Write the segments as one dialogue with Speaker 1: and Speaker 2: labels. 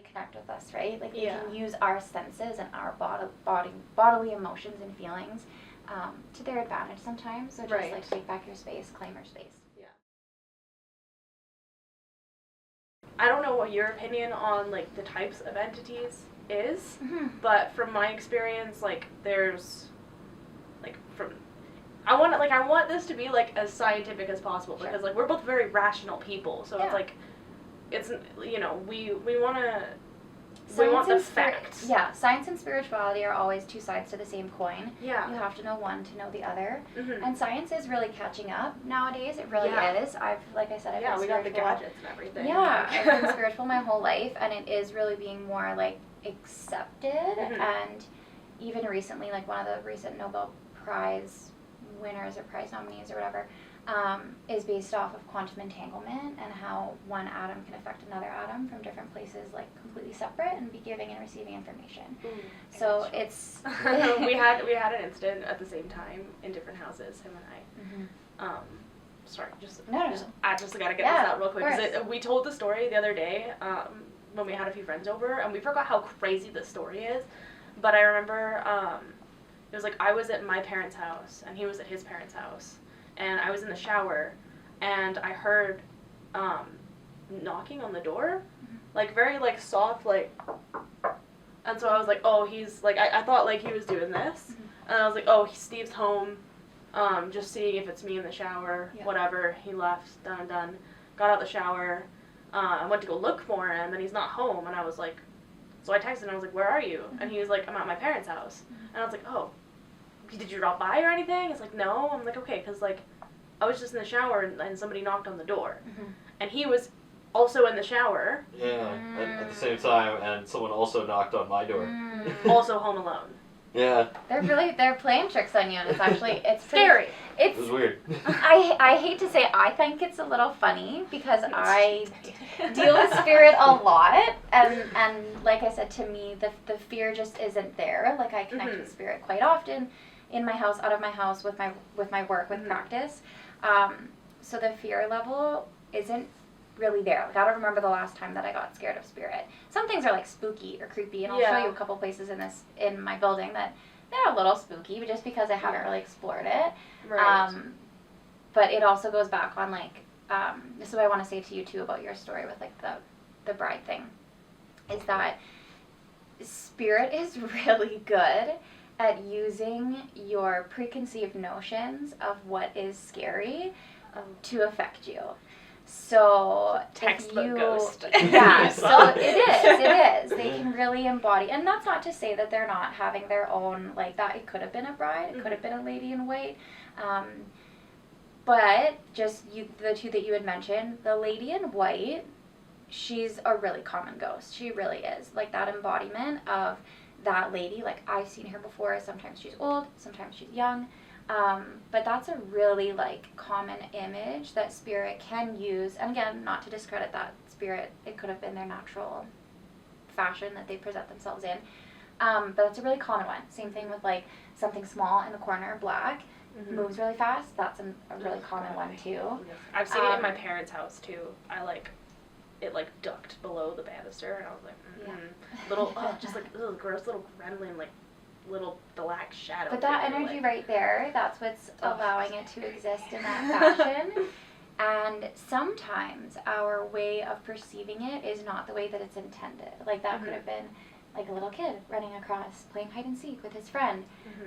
Speaker 1: they connect with us, right? Like, they can use our senses and our bodily emotions and feelings to their advantage sometimes. So just, like, take back your space, claim your space.
Speaker 2: Yeah. I don't know what your opinion on, like, the types of entities is, but from my experience, like, there's, like, I want this to be, like, as scientific as possible, because, like, we're both very rational people, so it's, like, it's, you know, we want the facts.
Speaker 1: Yeah, science and spirituality are always two sides to the same coin.
Speaker 2: Yeah.
Speaker 1: You have to know one to know the other. And science is really catching up nowadays. It really is. Like I said, I've been spiritual.
Speaker 2: Yeah, we got the gadgets and everything.
Speaker 1: Yeah, I've been spiritual my whole life, and it is really being more, like, accepted. And even recently, like, one of the recent Nobel Prize winners or prize nominees or whatever, is based off of quantum entanglement and how one atom can affect another atom from different places, like, completely separate, and be giving and receiving information. So it's
Speaker 2: we had an incident at the same time in different houses, him and I. Sorry, I just gotta get this out real quick, because we told the story the other day when we had a few friends over, and we forgot how crazy the story is. But I remember it was like I was at my parents' house and he was at his parents' house, and I was in the shower, and I heard knocking on the door, like, very, like, soft, like, and so I was like, oh, he's, like, I thought, like, he was doing this, and I was like, oh, Steve's home, just seeing if it's me in the shower, whatever. He left, done, got out the shower, I went to go look for him, and he's not home, and I was like, so I texted him, I was like, where are you? And he was like, I'm at my parents' house, and I was like, oh, did you drop by or anything? He's like, no. I'm like, okay, because, like, I was just in the shower, and somebody knocked on the door, and he was also in the shower.
Speaker 3: Yeah, at the same time, and someone also knocked on my door.
Speaker 2: Also home alone.
Speaker 3: Yeah.
Speaker 1: They're playing tricks on you, and it's
Speaker 2: scary.
Speaker 3: It was weird.
Speaker 1: I hate to say, I think it's a little funny, because I deal with spirit a lot, and like I said, to me, the fear just isn't there. Like, I connect with spirit quite often, in my house, out of my house, with my work, with practice. So the fear level isn't really there. Like, I don't remember the last time that I got scared of spirit. Some things are, like, spooky or creepy, and I'll show you a couple places in my building that they're a little spooky, but just because I haven't really explored it.
Speaker 2: Right.
Speaker 1: But it also goes back on, like, this is what I want to say to you too about your story with, like, the bride thing, is that spirit is really good at using your preconceived notions of what is scary to affect you. So
Speaker 2: textbook ghost.
Speaker 1: Yeah, so it is. They can really embody, and that's not to say that they're not having their own, like, that it could have been a bride, it could have been a lady in white, but just the two that you had mentioned, the lady in white, she's a really common ghost. She really is, like, that embodiment of that lady. Like, I've seen her before. Sometimes she's old, sometimes she's young. But that's a really, like, common image that spirit can use. And again, not to discredit that spirit, it could have been their natural fashion that they present themselves in. But that's a really common one. Same thing with, like, something small in the corner, black, moves really fast. That's a really common one too.
Speaker 2: I've seen it in my parents' house too. It, like, ducked below the banister, and I was like, little, just, like, gross little gremlin, like, little black shadow.
Speaker 1: But that energy, like, right there, that's what's allowing it to exist in that fashion. And sometimes our way of perceiving it is not the way that it's intended. Like, that could have been, like, a little kid running across, playing hide and seek with his friend.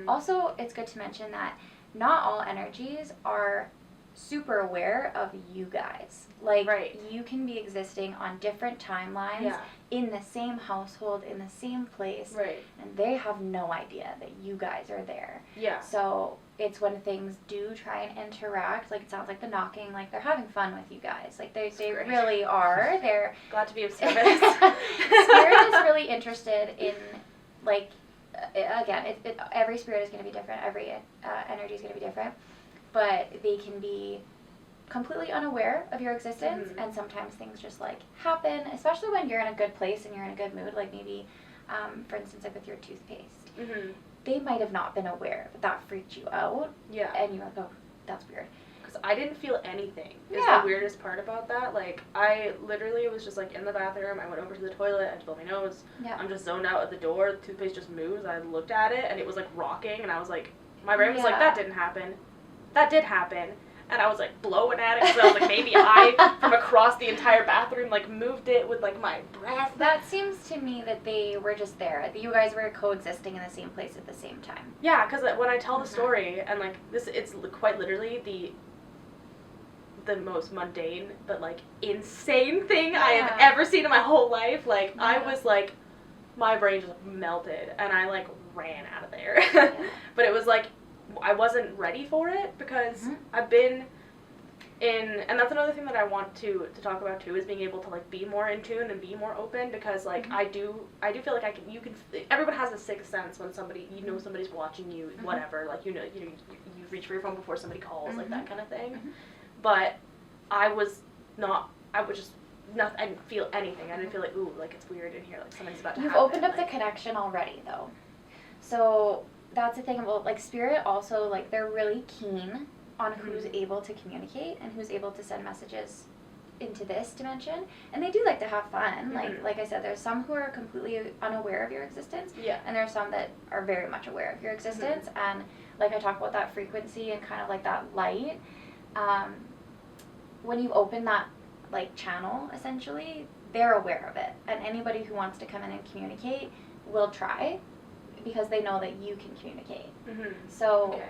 Speaker 1: Also, it's good to mention that not all energies are super aware of you guys. Like, you can be existing on different timelines, in the same household, in the same place, and they have no idea that you guys are there. So it's when things do try and interact, like, it sounds like the knocking, like, they're having fun with you guys. Like, they really are. They're
Speaker 2: glad to be of service.
Speaker 1: Spirit is really interested in, like, again, every spirit is going to be different. Every energy is going to be different. But they can be completely unaware of your existence, and sometimes things just, like, happen, especially when you're in a good place and you're in a good mood, like, maybe, for instance, like, with your toothpaste. They might have not been aware, but that freaked you out, and you were like, oh, that's weird.
Speaker 2: because I didn't feel anything. Is the weirdest part about that. Like, I literally was just, like, in the bathroom. I went over to the toilet. I blew my nose. Yeah. I'm just zoned out at the door. The toothpaste just moves. I looked at it, and it was, like, rocking. And I was like, my brain was like, that didn't happen. That did happen. And I was, like, blowing at it because I was like, maybe I, from across the entire bathroom, like, moved it with, like, my breath.
Speaker 1: That seems to me that they were just there. You guys were coexisting in the same place at the same time.
Speaker 2: Yeah, because when I tell the story, and, like, it's quite literally the most mundane but, like, insane thing I have ever seen in my whole life. Like, I was, like, my brain just melted, and I, like, ran out of there. But it was, like, I wasn't ready for it because I've been in, and that's another thing that I want to talk about too, is being able to, like, be more in tune and be more open, because, like, I do feel like everyone has a sixth sense when somebody, somebody's watching you, whatever, like, you reach for your phone before somebody calls, like, that kind of thing. But I didn't feel anything. I didn't feel like, ooh, like, it's weird in here, like, something's about to happen.
Speaker 1: You've opened up the connection already, though. So that's the thing about, like, spirit also, like, they're really keen on who's able to communicate and who's able to send messages into this dimension. And they do like to have fun. Like I said, there's some who are completely unaware of your existence. Yeah. And there's some that are very much aware of your existence. And, like, I talk about that frequency and kind of, like, that light. When you open that, like, channel, essentially, they're aware of it. And anybody who wants to come in and communicate will try, because they know that you can communicate. So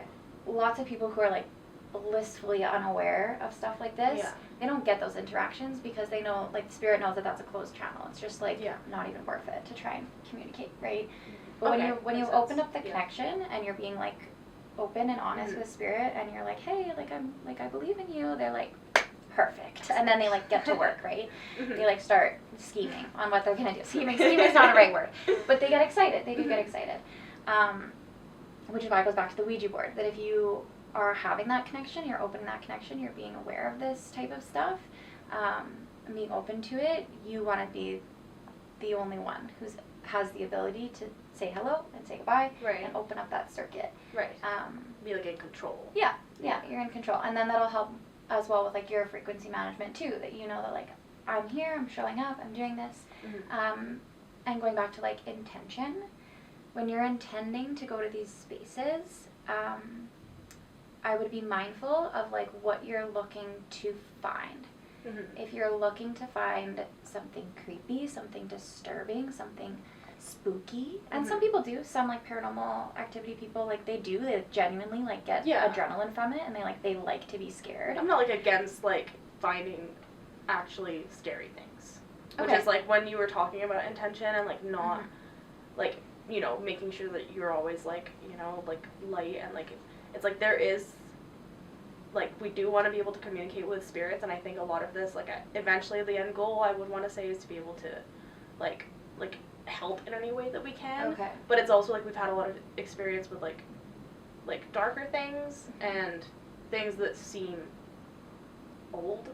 Speaker 1: lots of people who are, like, blissfully unaware of stuff like this, they don't get those interactions because they know, like, the spirit knows that that's a closed channel. It's just, like, not even worth it to try and communicate, right? But when you open up the connection and you're being, like, open and honest with spirit, and you're like, hey, like, I believe in you, they're like, perfect. And then they, like, get to work, right? They, like, start scheming on what they're gonna do. Scheming is not a right word, but they get excited. They do get excited, which is why it goes back to the Ouija board, that if you are having that connection, you're opening that connection, you're being aware of this type of stuff, and being open to it, you want to be the only one who has the ability to say hello and say goodbye, and open up that circuit.
Speaker 2: Be, like, in control.
Speaker 1: Yeah, you're in control. And then that'll help as well with, like, your frequency management too, that you know that, like, I'm here, I'm showing up, I'm doing this. And going back to, like, intention, when you're intending to go to these spaces, I would be mindful of, like, what you're looking to find. If you're looking to find something creepy, something disturbing, something spooky, and some people do, some, like, paranormal activity people, like, they genuinely, like, get adrenaline from it, and they like to be scared.
Speaker 2: I'm not, like, against, like, finding actually scary things, which is, like, when you were talking about intention and, like, not like, making sure that you're always, like, like, light, and, like, it's like there is, like, we do want to be able to communicate with spirits, and I think a lot of this, like, eventually the end goal I would want to say is to be able to, like help in any way that we can. But it's also, like, we've had a lot of experience with, like darker things and things that seem old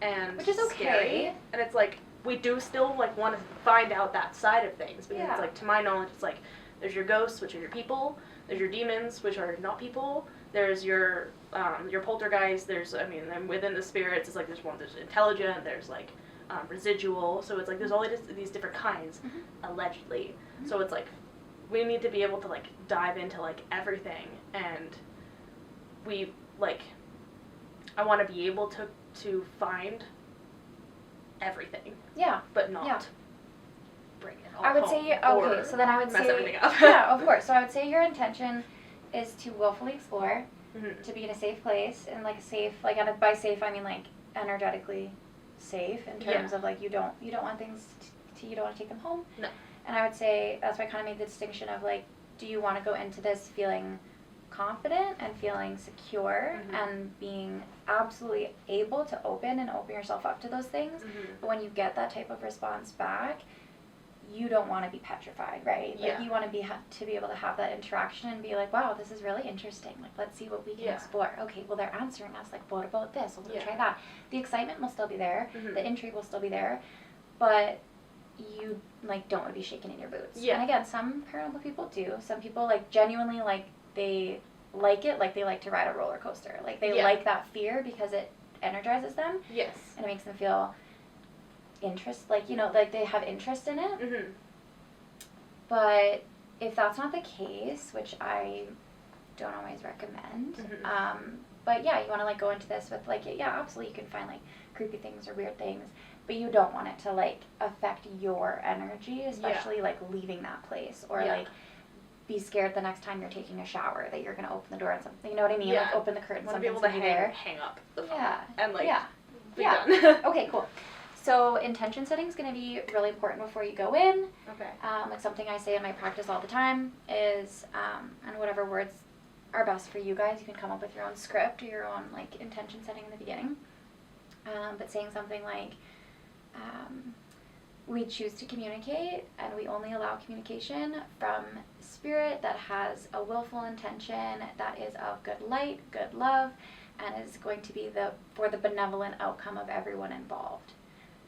Speaker 2: and
Speaker 1: which is
Speaker 2: scary. And it's like, we do still, like, want to find out that side of things, because it's like, to my knowledge, it's like, there's your ghosts, which are your people, there's your demons, which are not people, there's your poltergeist, there's, I mean, and within the spirits, it's like, there's intelligent, there's, like, residual, so it's like, there's all these different kinds, allegedly. So it's like, we need to be able to, like, dive into, like, everything, and we, like, I want to be able to find everything. But not bring it all
Speaker 1: I would
Speaker 2: home,
Speaker 1: say, okay, so then I would
Speaker 2: mess
Speaker 1: say,
Speaker 2: everything up.
Speaker 1: yeah, of course. So I would say your intention is to willfully explore, to be in a safe place, and, like, safe, like, and by safe I mean, like, energetically safe, in terms of, like, you don't want things you don't want to take them home.
Speaker 2: No.
Speaker 1: And I would say that's why I kind of made the distinction of, like, do you want to go into this feeling confident and feeling secure and being absolutely able to open yourself up to those things, but when you get that type of response back, you don't want to be petrified, right? Like, you want to be able to have that interaction and be like, wow, this is really interesting. Like, let's see what we can explore. Okay, well, they're answering us. Like, what about this? Well, let's try that. The excitement will still be there. The intrigue will still be there. But you, like, don't want to be shaking in your boots. And again, some paranormal people do. Some people, like, genuinely, like, they like it like they like to ride a roller coaster. Like they like that fear because it energizes them.
Speaker 2: Yes.
Speaker 1: And it makes them feel like, you know, like they have interest in it.
Speaker 2: Mm-hmm.
Speaker 1: But if that's not the case, which I don't always recommend, but yeah, you want to like go into this with like, yeah, absolutely, you can find like creepy things or weird things, but you don't want it to like affect your energy, especially like leaving that place, or like be scared the next time you're taking a shower that you're gonna open the door and something, you know what I mean? Like open the curtain, something's gonna be there.
Speaker 2: Hang up the phone. And like be
Speaker 1: done. Okay, cool. So intention setting is going to be really important before you go in.
Speaker 2: Okay.
Speaker 1: It's something I say in my practice all the time is, and whatever words are best for you guys, you can come up with your own script or your own like intention setting in the beginning. But saying something like, we choose to communicate and we only allow communication from spirit that has a willful intention that is of good light, good love, and is going to be for the benevolent outcome of everyone involved.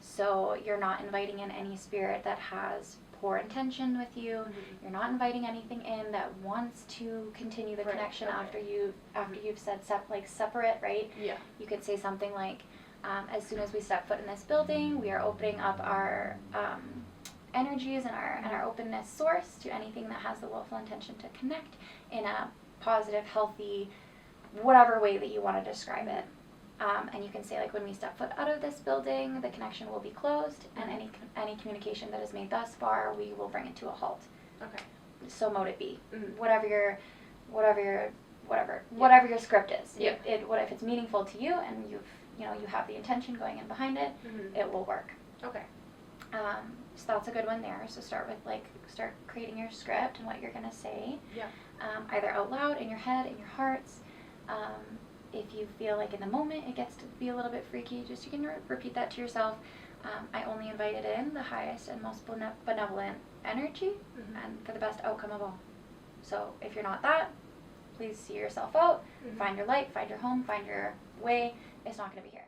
Speaker 1: So you're not inviting in any spirit that has poor intention with you. Mm-hmm. You're not inviting anything in that wants to continue the connection after you've said separate, right?
Speaker 2: Yeah.
Speaker 1: You could say something like, as soon as we step foot in this building, we are opening up our energies and our openness source to anything that has the willful intention to connect in a positive, healthy, whatever way that you want to describe it. And you can say, like, when we step foot out of this building, the connection will be closed, and any communication that is made thus far, we will bring it to a halt.
Speaker 2: Okay.
Speaker 1: So mote it be.
Speaker 2: Mm-hmm.
Speaker 1: Whatever your script is.
Speaker 2: Yeah.
Speaker 1: If it's meaningful to you and you have the intention going in behind it, it will work.
Speaker 2: Okay.
Speaker 1: So that's a good one there. So start creating your script and what you're gonna say.
Speaker 2: Yeah.
Speaker 1: Either out loud, in your head, in your hearts. If you feel like in the moment it gets to be a little bit freaky, you can repeat that to yourself. I only invited in the highest and most benevolent energy and for the best outcome of all. So if you're not that, please see yourself out, find your light, find your home, find your way. It's not going to be here.